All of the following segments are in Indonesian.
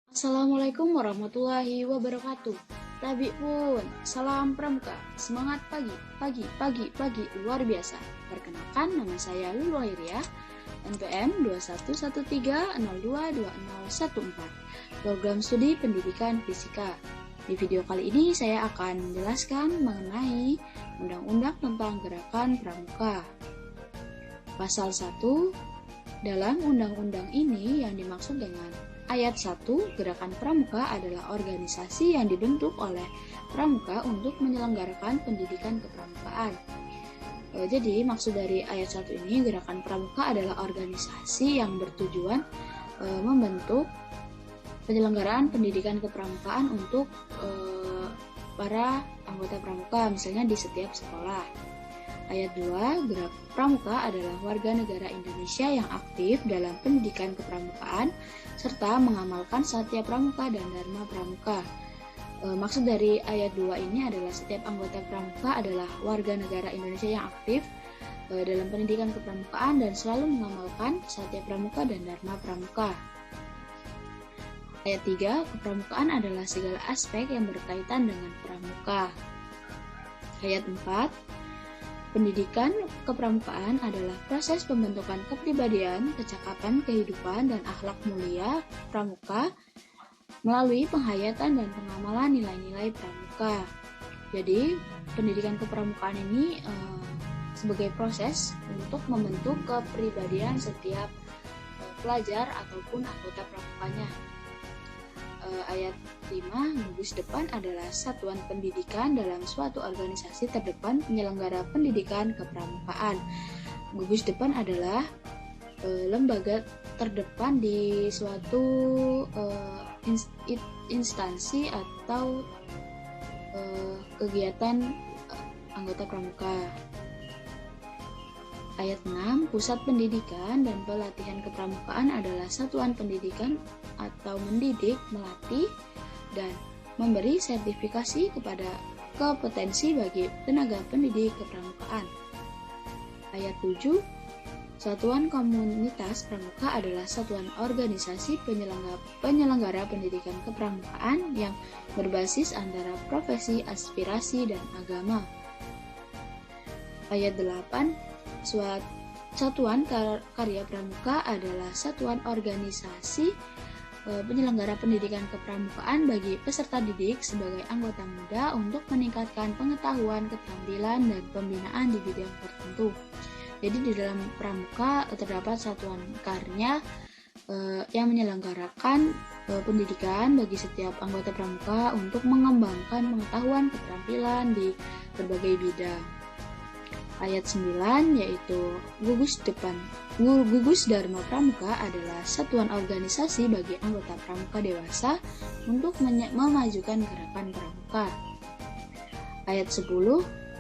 Assalamualaikum warahmatullahi wabarakatuh. Tabi pun, salam pramuka, semangat pagi, pagi, pagi, pagi, luar biasa. Perkenalkan, nama saya Lulu Hairia, NPM 2113022014, Program Studi Pendidikan Fisika. Di video kali ini saya akan menjelaskan mengenai Undang-Undang tentang Gerakan Pramuka. Pasal 1, dalam undang-undang ini yang dimaksud dengan Ayat 1, Gerakan Pramuka adalah organisasi yang dibentuk oleh pramuka untuk menyelenggarakan pendidikan kepramukaan. Jadi maksud dari ayat 1 ini, Gerakan Pramuka adalah organisasi yang bertujuan membentuk penyelenggaraan pendidikan kepramukaan untuk para anggota pramuka, misalnya di setiap sekolah. Ayat 2, Gerak Pramuka adalah warga negara Indonesia yang aktif dalam pendidikan kepramukaan serta mengamalkan Satya Pramuka dan Dharma Pramuka. Maksud dari ayat 2 ini adalah setiap anggota pramuka adalah warga negara Indonesia yang aktif dalam pendidikan kepramukaan dan selalu mengamalkan Satya Pramuka dan Dharma Pramuka. Ayat 3, kepramukaan adalah segala aspek yang berkaitan dengan pramuka. Ayat 4, pendidikan kepramukaan adalah proses pembentukan kepribadian, kecakapan, kehidupan, dan akhlak mulia pramuka melalui penghayatan dan pengamalan nilai-nilai pramuka. Jadi, pendidikan kepramukaan ini sebagai proses untuk membentuk kepribadian setiap pelajar ataupun anggota pramukanya. Ayat 5, gugus depan adalah satuan pendidikan dalam suatu organisasi terdepan penyelenggara pendidikan kepramukaan. Gugus depan adalah lembaga terdepan di suatu instansi atau kegiatan anggota pramuka. Ayat 6, pusat pendidikan dan pelatihan kepramukaan adalah satuan pendidikan atau mendidik, melatih, dan memberi sertifikasi kepada kompetensi bagi tenaga pendidik kepramukaan. Ayat 7, satuan komunitas pramuka adalah satuan organisasi penyelenggara pendidikan kepramukaan yang berbasis antara profesi, aspirasi, dan agama. Ayat 8, satuan karya pramuka adalah satuan organisasi penyelenggara pendidikan kepramukaan bagi peserta didik sebagai anggota muda untuk meningkatkan pengetahuan, keterampilan, dan pembinaan di bidang tertentu. Jadi di dalam pramuka terdapat satuan karya yang menyelenggarakan pendidikan bagi setiap anggota pramuka untuk mengembangkan pengetahuan, keterampilan di berbagai bidang. Ayat 9 yaitu gugus Dharma Pramuka adalah satuan organisasi bagi anggota pramuka dewasa untuk memajukan gerakan pramuka. Ayat 10,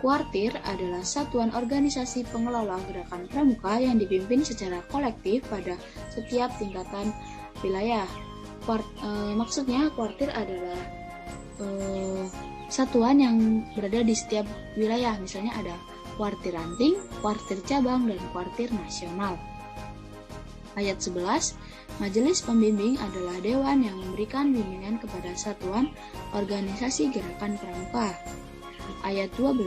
kuartir adalah satuan organisasi pengelola gerakan pramuka yang dipimpin secara kolektif pada setiap tingkatan wilayah. Maksudnya kuartir adalah satuan yang berada di setiap wilayah, misalnya ada kuartir ranting, kuartir cabang, dan kuartir nasional. Ayat 11, majelis pembimbing adalah dewan yang memberikan bimbingan kepada satuan organisasi gerakan pramuka. Ayat 12,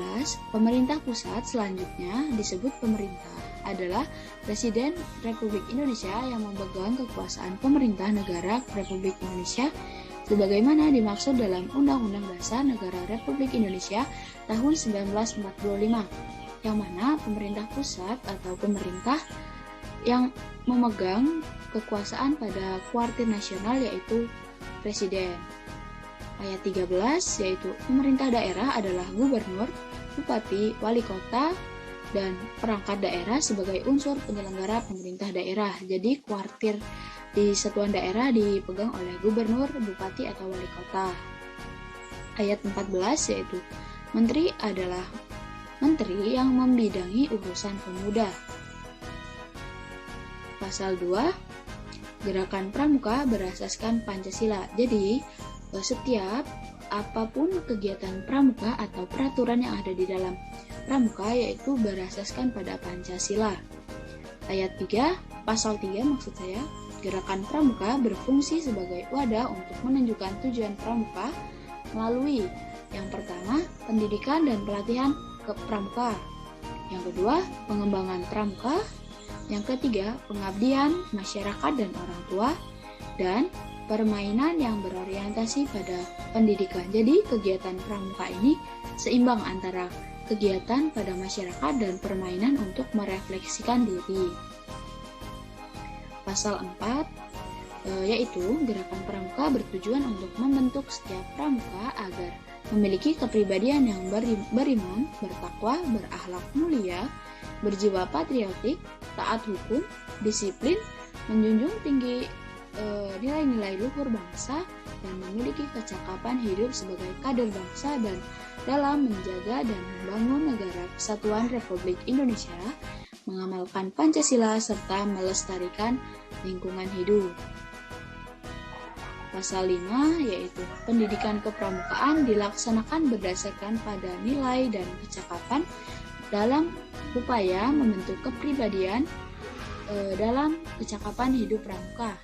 pemerintah pusat selanjutnya disebut pemerintah adalah Presiden Republik Indonesia yang memegang kekuasaan pemerintah negara Republik Indonesia sebagaimana dimaksud dalam Undang-Undang Dasar Negara Republik Indonesia tahun 1945. Yang mana pemerintah pusat atau pemerintah yang memegang kekuasaan pada kuartir nasional yaitu presiden. Ayat 13 yaitu pemerintah daerah adalah gubernur, bupati, wali kota, dan perangkat daerah sebagai unsur penyelenggara pemerintah daerah. Jadi kuartir di satuan daerah dipegang oleh gubernur, bupati, atau wali kota. Ayat 14 yaitu menteri adalah menteri yang membidangi urusan pemuda. Pasal 2, gerakan pramuka berasaskan Pancasila. Jadi, setiap apapun kegiatan pramuka atau peraturan yang ada di dalam pramuka yaitu berasaskan pada Pancasila. Ayat 3, pasal 3 maksud saya, Gerakan pramuka berfungsi sebagai wadah untuk menunjukkan tujuan pramuka melalui yang pertama, pendidikan dan pelatihan ke pramuka. Yang kedua, pengembangan pramuka. Yang ketiga, pengabdian masyarakat dan orang tua. Dan permainan yang berorientasi pada pendidikan. Jadi, kegiatan pramuka ini seimbang antara kegiatan pada masyarakat dan permainan untuk merefleksikan diri. Pasal 4, yaitu gerakan pramuka bertujuan untuk membentuk setiap pramuka agar memiliki kepribadian yang beriman, bertakwa, berakhlak mulia, berjiwa patriotik, taat hukum, disiplin, menjunjung tinggi nilai-nilai luhur bangsa, dan memiliki kecakapan hidup sebagai kader bangsa dan dalam menjaga dan membangun negara kesatuan Republik Indonesia, mengamalkan Pancasila, serta melestarikan lingkungan hidup. Pasal 5, yaitu pendidikan kepramukaan dilaksanakan berdasarkan pada nilai dan kecakapan dalam upaya membentuk kepribadian dalam kecakapan hidup pramuka.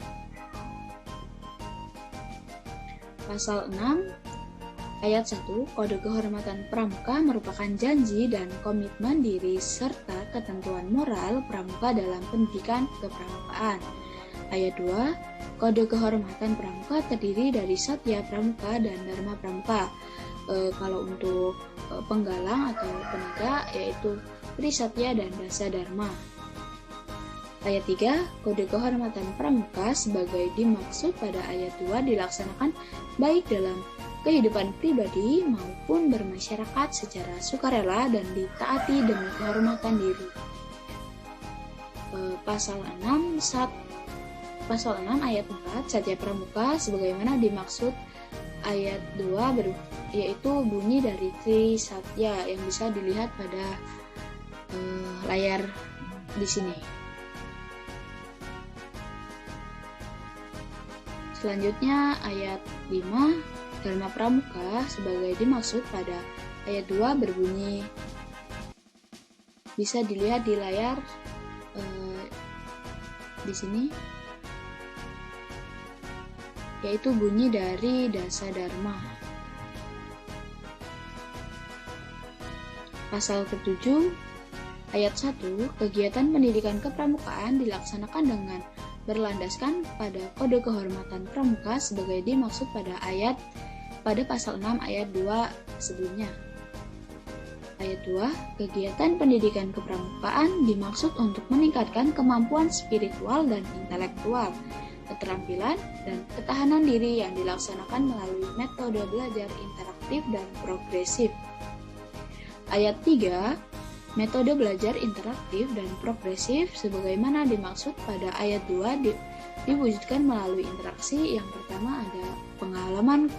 Pasal 6, ayat 1, Kode Kehormatan Pramuka merupakan janji dan komitmen diri serta ketentuan moral pramuka dalam pendidikan kepramukaan. Ayat 2, Kode Kehormatan Pramuka terdiri dari Satya Pramuka dan Dharma Pramuka. Kalau untuk penggalang atau penegak yaitu Trisatya dan Dasa Dharma. Ayat 3, Kode Kehormatan Pramuka sebagai dimaksud pada ayat 2 dilaksanakan baik dalam kehidupan pribadi maupun bermasyarakat secara sukarela dan ditaati demi kehormatan diri. Pasal 6 ayat 4, Satya Pramuka sebagaimana dimaksud ayat 2 yaitu bunyi dari Trisatya yang bisa dilihat pada layar di sini. Selanjutnya ayat 5, Dharma Pramuka sebagai dimaksud pada ayat 2 berbunyi, bisa dilihat di layar di sini, yaitu bunyi dari Dasa Dharma. Pasal ke-7 ayat 1, kegiatan pendidikan kepramukaan dilaksanakan dengan berlandaskan pada Kode Kehormatan Pramuka sebagai dimaksud pada pasal 6 ayat 2 sebelumnya. Ayat 2, kegiatan pendidikan kepramukaan dimaksud untuk meningkatkan kemampuan spiritual dan intelektual, keterampilan, dan ketahanan diri yang dilaksanakan melalui metode belajar interaktif dan progresif. Ayat 3, metode belajar interaktif dan progresif sebagaimana dimaksud pada ayat 2 diwujudkan melalui interaksi. Yang pertama ada pengalaman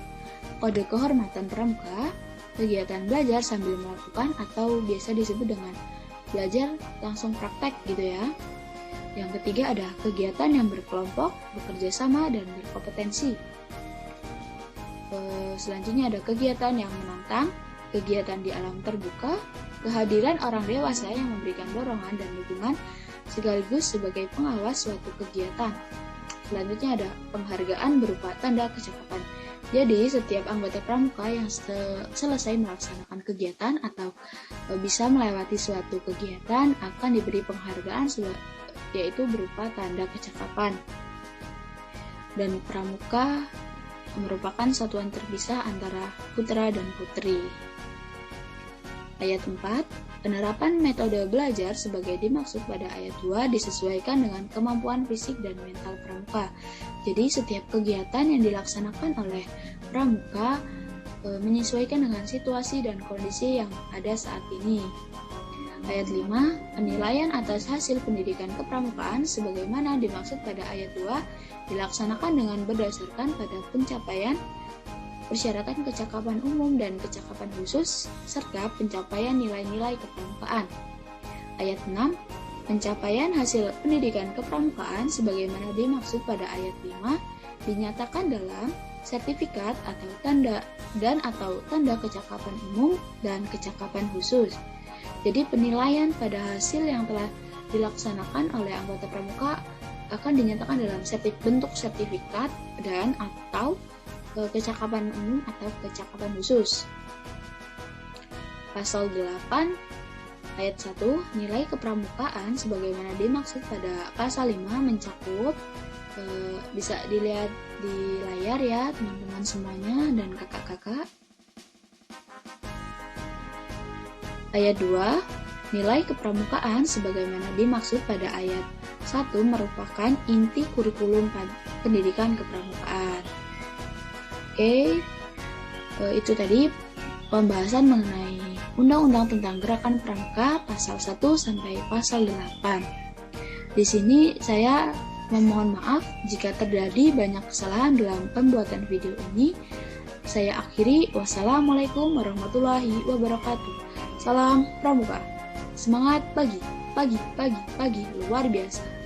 Kode Kehormatan Pramuka, kegiatan belajar sambil melakukan atau biasa disebut dengan belajar langsung praktek gitu ya. Yang ketiga ada kegiatan yang berkelompok, bekerja sama, dan berkompetensi. Selanjutnya ada kegiatan yang menantang, kegiatan di alam terbuka, kehadiran orang dewasa yang memberikan dorongan dan dukungan sekaligus sebagai pengawas suatu kegiatan. Selanjutnya ada penghargaan berupa tanda kecakapan. Jadi setiap anggota pramuka yang selesai melaksanakan kegiatan atau bisa melewati suatu kegiatan akan diberi penghargaan yaitu berupa tanda kecakapan. Dan pramuka merupakan satuan terpisah antara putra dan putri. Ayat 4, penerapan metode belajar sebagai dimaksud pada ayat 2 disesuaikan dengan kemampuan fisik dan mental pramuka. Jadi setiap kegiatan yang dilaksanakan oleh pramuka menyesuaikan dengan situasi dan kondisi yang ada saat ini. Ayat 5, penilaian atas hasil pendidikan kepramukaan sebagaimana dimaksud pada ayat 2 dilaksanakan dengan berdasarkan pada pencapaian persyaratan kecakapan umum dan kecakapan khusus, serta pencapaian nilai-nilai kepramukaan. Ayat 6, pencapaian hasil pendidikan kepramukaan sebagaimana dimaksud pada ayat 5 dinyatakan dalam sertifikat atau tanda atau tanda kecakapan umum dan kecakapan khusus. Jadi penilaian pada hasil yang telah dilaksanakan oleh anggota pramuka akan dinyatakan dalam bentuk sertifikat dan atau kecakapan umum atau kecakapan khusus. Pasal 8 ayat 1, nilai kepramukaan sebagaimana dimaksud pada pasal 5 mencakup, bisa dilihat di layar ya teman-teman semuanya dan kakak-kakak. Ayat 2, nilai kepramukaan sebagaimana dimaksud pada ayat 1 merupakan inti kurikulum pendidikan kepramukaan. Oke, itu tadi pembahasan mengenai Undang-Undang tentang Gerakan Pramuka pasal 1 sampai pasal 8. Di sini saya memohon maaf jika terjadi banyak kesalahan dalam pembuatan video ini. Saya akhiri. Wassalamualaikum warahmatullahi wabarakatuh. Salam Pramuka. Semangat pagi luar biasa.